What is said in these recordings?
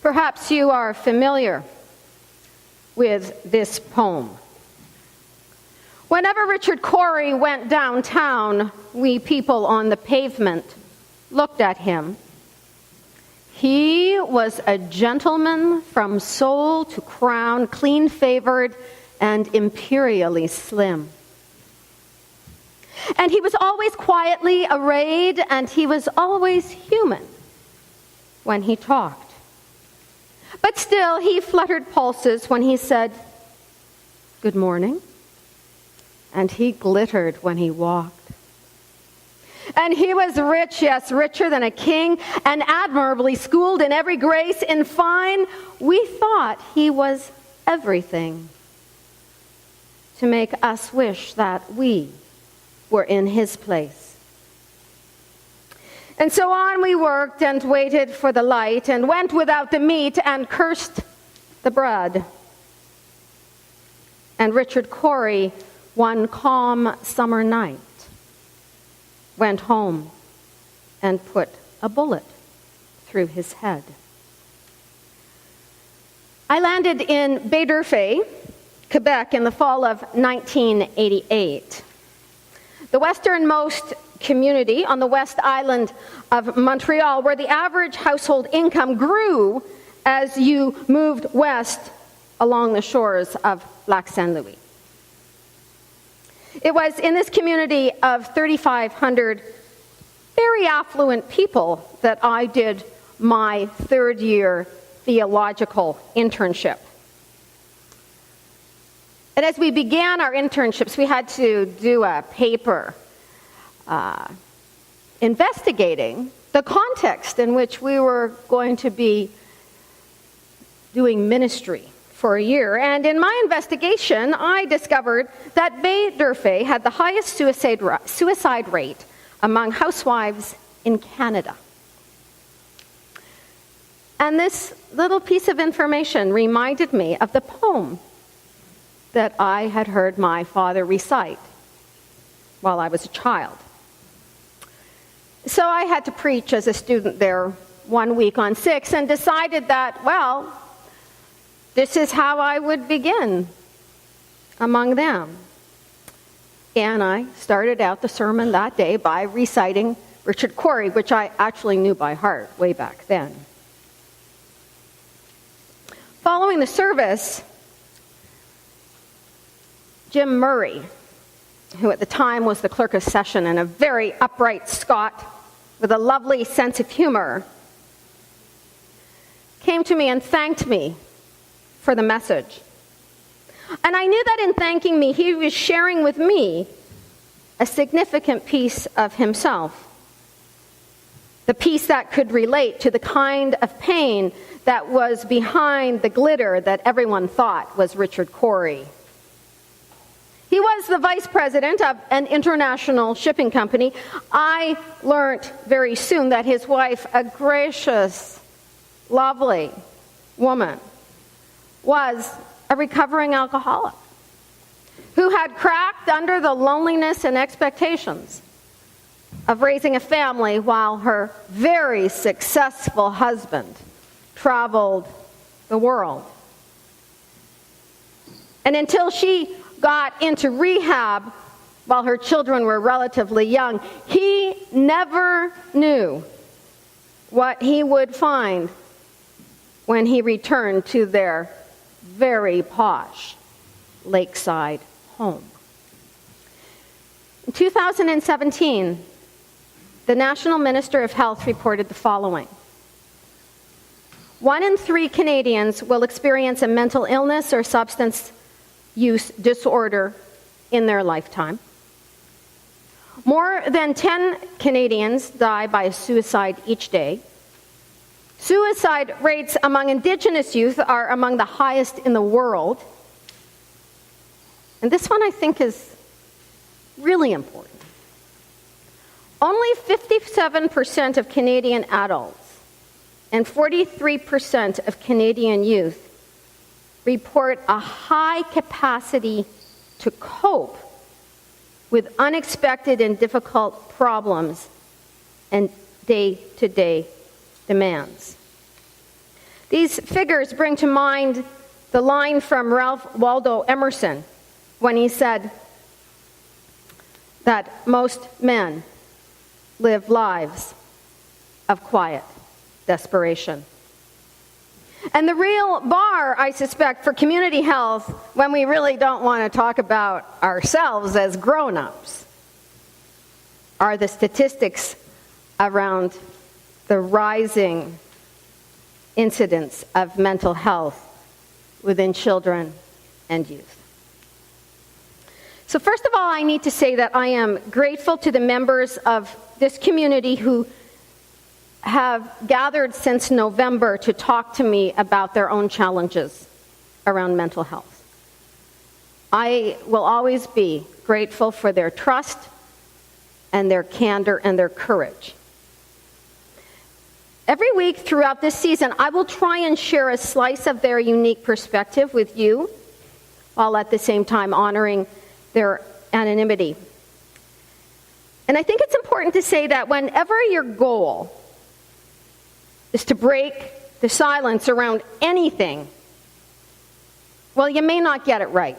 Perhaps you are familiar with this poem. Whenever Richard Cory went downtown, we people on the pavement looked at him. He was a gentleman from sole to crown, clean-favored and imperially slim. And he was always quietly arrayed, and he was always human when he talked. But still, he fluttered pulses when he said, "Good morning." And he glittered when he walked. And he was rich, yes, richer than a king, and admirably schooled in every grace. In fine, we thought he was everything to make us wish that we were in his place. And so on we worked and waited for the light and went without the meat and cursed the bread. And Richard Cory, one calm summer night, went home and put a bullet through his head. I landed in Baie-d'Urfé, Quebec, in the fall of 1988. The westernmost community on the West Island of Montreal, where the average household income grew as you moved west along the shores of Lac Saint-Louis. It was in this community of 3,500 very affluent people that I did my third-year theological internship. And as we began our internships, we had to do a paper investigating the context in which we were going to be doing ministry for a year. And in my investigation, I discovered that Baie-d'Urfé had the highest suicide rate among housewives in Canada. And this little piece of information reminded me of the poem that I had heard my father recite while I was a child. So I had to preach as a student there 1 week on 6 and decided that, well, this is how I would begin among them. And I started out the sermon that day by reciting Richard Cory, which I actually knew by heart way back then. Following the service, Jim Murray, who at the time was the clerk of session and a very upright Scot with a lovely sense of humor, came to me and thanked me for the message. And I knew that in thanking me, he was sharing with me a significant piece of himself, the piece that could relate to the kind of pain that was behind the glitter that everyone thought was Richard Cory. He was the vice president of an international shipping company. I learned very soon that his wife, a gracious, lovely woman, was a recovering alcoholic who had cracked under the loneliness and expectations of raising a family while her very successful husband traveled the world. And until she got into rehab while her children were relatively young, he never knew what he would find when he returned to their very posh lakeside home. In 2017, the National Minister of Health reported the following: 1 in 3 Canadians will experience a mental illness or substance use disorder in their lifetime. More than 10 Canadians die by suicide each day. Suicide rates among Indigenous youth are among the highest in the world. And this one I think is really important. Only 57% of Canadian adults and 43% of Canadian youth report a high capacity to cope with unexpected and difficult problems and day-to-day demands. These figures bring to mind the line from Ralph Waldo Emerson when he said that most men live lives of quiet desperation. And the real bar, I suspect, for community health, when we really don't want to talk about ourselves as grown-ups, are the statistics around the rising incidence of mental health within children and youth. So first of all, I need to say that I am grateful to the members of this community who have gathered since November to talk to me about their own challenges around mental health. I will always be grateful for their trust and their candor and their courage. Every week throughout this season, I will try and share a slice of their unique perspective with you, while at the same time honoring their anonymity. And I think it's important to say that whenever your goal is to break the silence around anything, well, you may not get it right.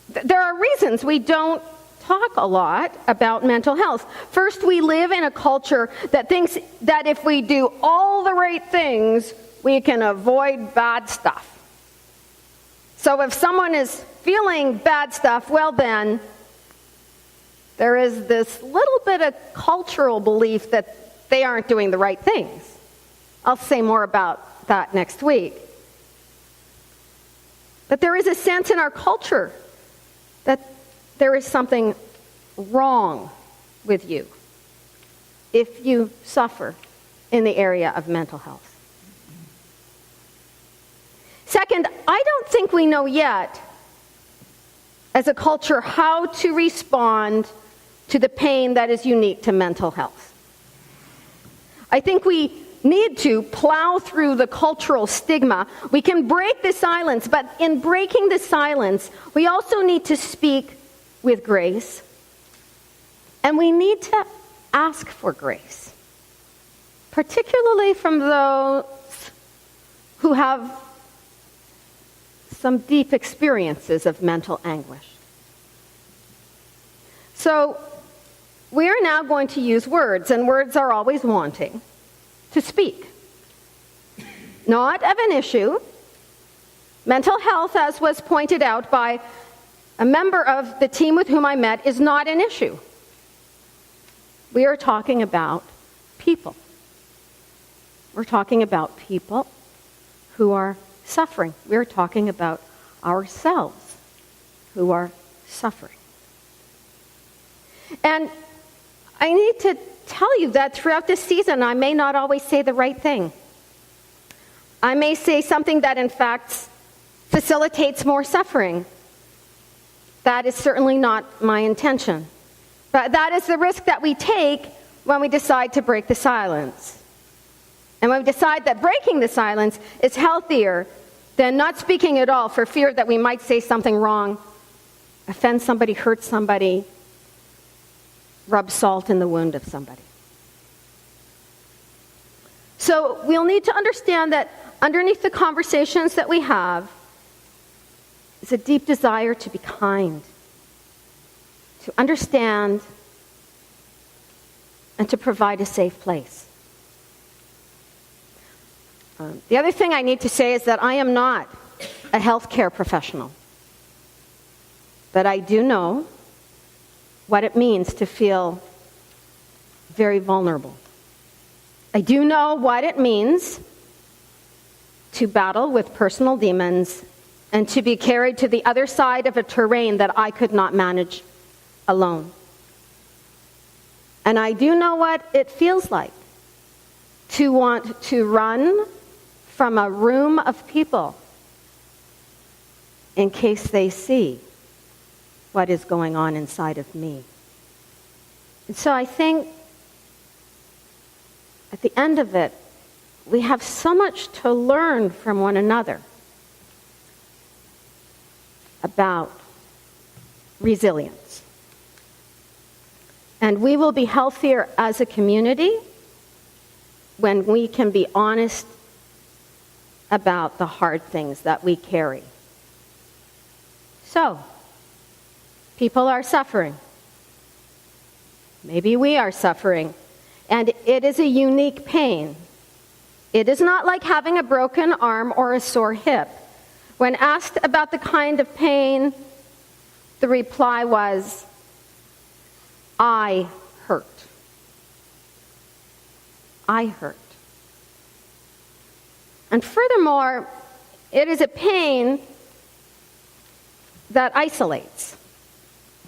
There are reasons we don't talk a lot about mental health. First, we live in a culture that thinks that if we do all the right things, we can avoid bad stuff. So if someone is feeling bad stuff, well then, there is this little bit of cultural belief that they aren't doing the right things. I'll say more about that next week. But there is a sense in our culture that there is something wrong with you if you suffer in the area of mental health. Second, I don't think we know yet, as a culture, how to respond to the pain that is unique to mental health. I think we need to plow through the cultural stigma. We can break the silence, but in breaking the silence, we also need to speak with grace, and we need to ask for grace, particularly from those who have some deep experiences of mental anguish. So we are now going to use words, and words are always wanting to speak. Not of an issue. Mental health, as was pointed out by a member of the team with whom I met, is not an issue. We are talking about people. We're talking about people who are suffering. We're talking about ourselves who are suffering. And I need to tell you that throughout this season, I may not always say the right thing. I may say something that, in fact, facilitates more suffering. That is certainly not my intention. But that is the risk that we take when we decide to break the silence. And when we decide that breaking the silence is healthier than not speaking at all for fear that we might say something wrong, offend somebody, hurt somebody, rub salt in the wound of somebody. So we'll need to understand that underneath the conversations that we have is a deep desire to be kind, to understand, and to provide a safe place. The other thing I need to say is that I am not a healthcare professional, but I do know what it means to feel very vulnerable. I do know what it means to battle with personal demons and to be carried to the other side of a terrain that I could not manage alone. And I do know what it feels like to want to run from a room of people in case they see what is going on inside of me. And so I think at the end of it, we have so much to learn from one another about resilience. And we will be healthier as a community when we can be honest about the hard things that we carry. So, people are suffering. Maybe we are suffering. And it is a unique pain. It is not like having a broken arm or a sore hip. When asked about the kind of pain, the reply was, I hurt. I hurt. And furthermore, it is a pain that isolates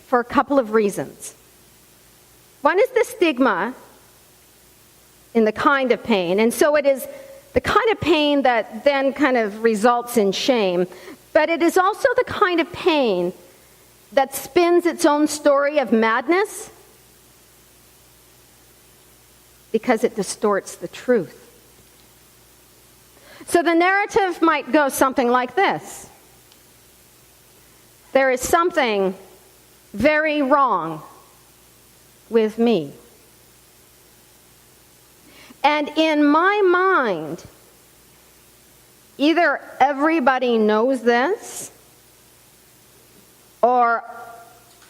for a couple of reasons. One is the stigma in the kind of pain, and so it is the kind of pain that then kind of results in shame, but it is also the kind of pain that spins its own story of madness because it distorts the truth. So the narrative might go something like this. There is something very wrong with me. And in my mind, either everybody knows this, or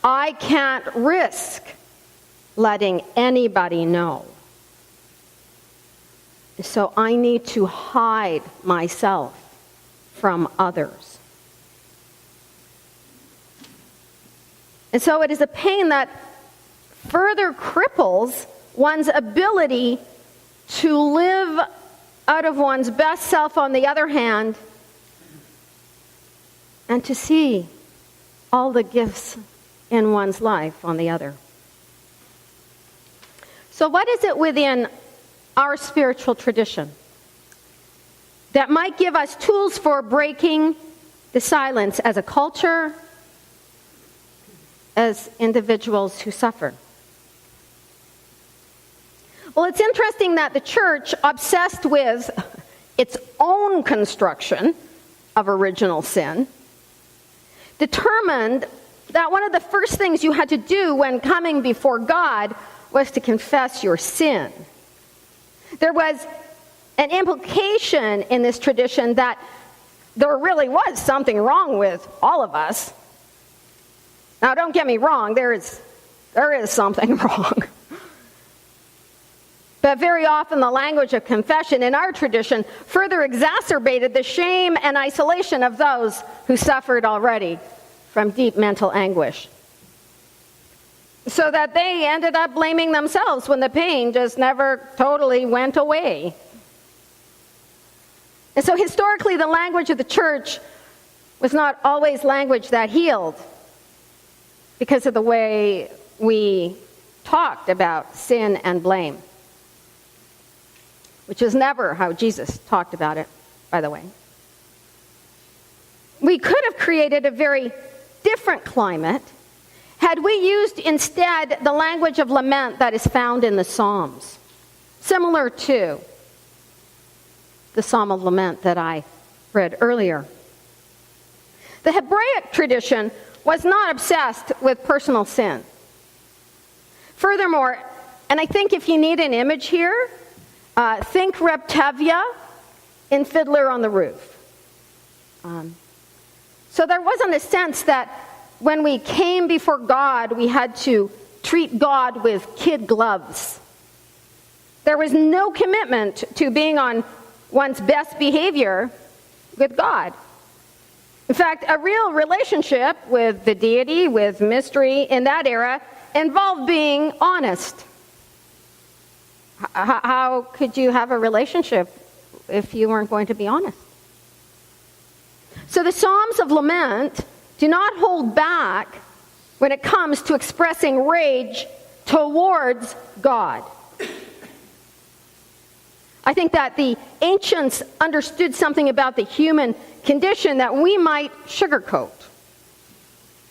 I can't risk letting anybody know. So I need to hide myself from others. And so it is a pain that further cripples one's ability to live out of one's best self on the other hand, and to see all the gifts in one's life on the other. So what is it within our spiritual tradition that might give us tools for breaking the silence as a culture, as individuals who suffer? Well, it's interesting that the church, obsessed with its own construction of original sin, determined that one of the first things you had to do when coming before God was to confess your sin. There was an implication in this tradition that there really was something wrong with all of us. Now, don't get me wrong, there is something wrong. But very often the language of confession in our tradition further exacerbated the shame and isolation of those who suffered already from deep mental anguish, so that they ended up blaming themselves when the pain just never totally went away. And so historically, the language of the church was not always language that healed because of the way we talked about sin and blame, which is never how Jesus talked about it, by the way. We could have created a very different climate had we used instead the language of lament that is found in the Psalms, similar to the Psalm of Lament that I read earlier. The Hebraic tradition was not obsessed with personal sin. Furthermore, and I think if you need an image here, think Reb Tevye in Fiddler on the Roof. So there wasn't a sense that when we came before God, we had to treat God with kid gloves. There was no commitment to being on one's best behavior with God. In fact, a real relationship with the deity, with mystery in that era, involved being honest. How could you have a relationship if you weren't going to be honest? So the Psalms of Lament do not hold back when it comes to expressing rage towards God. I think that the ancients understood something about the human condition that we might sugarcoat.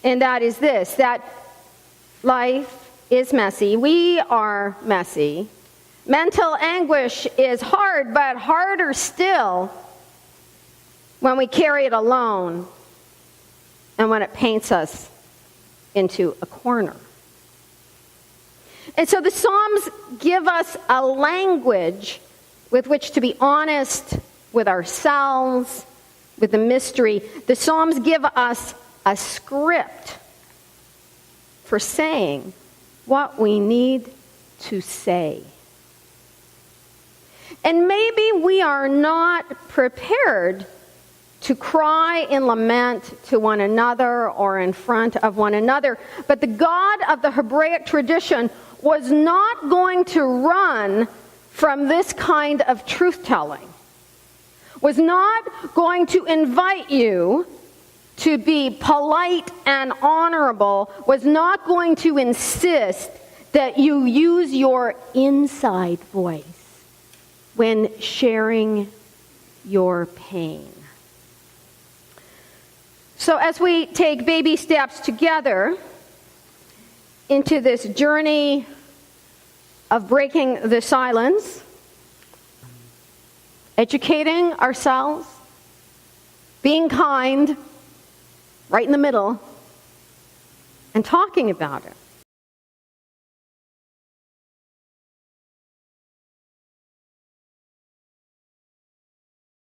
And that is this, that life is messy. We are messy. Mental anguish is hard, but harder still when we carry it alone and when it paints us into a corner. And so the Psalms give us a language with which to be honest with ourselves, with the mystery. The Psalms give us a script for saying what we need to say. And maybe we are not prepared to cry in lament to one another or in front of one another. But the God of the Hebraic tradition was not going to run from this kind of truth-telling, was not going to invite you to be polite and honorable, was not going to insist that you use your inside voice when sharing your pain. So as we take baby steps together into this journey of breaking the silence, educating ourselves, being kind, right in the middle, and talking about it,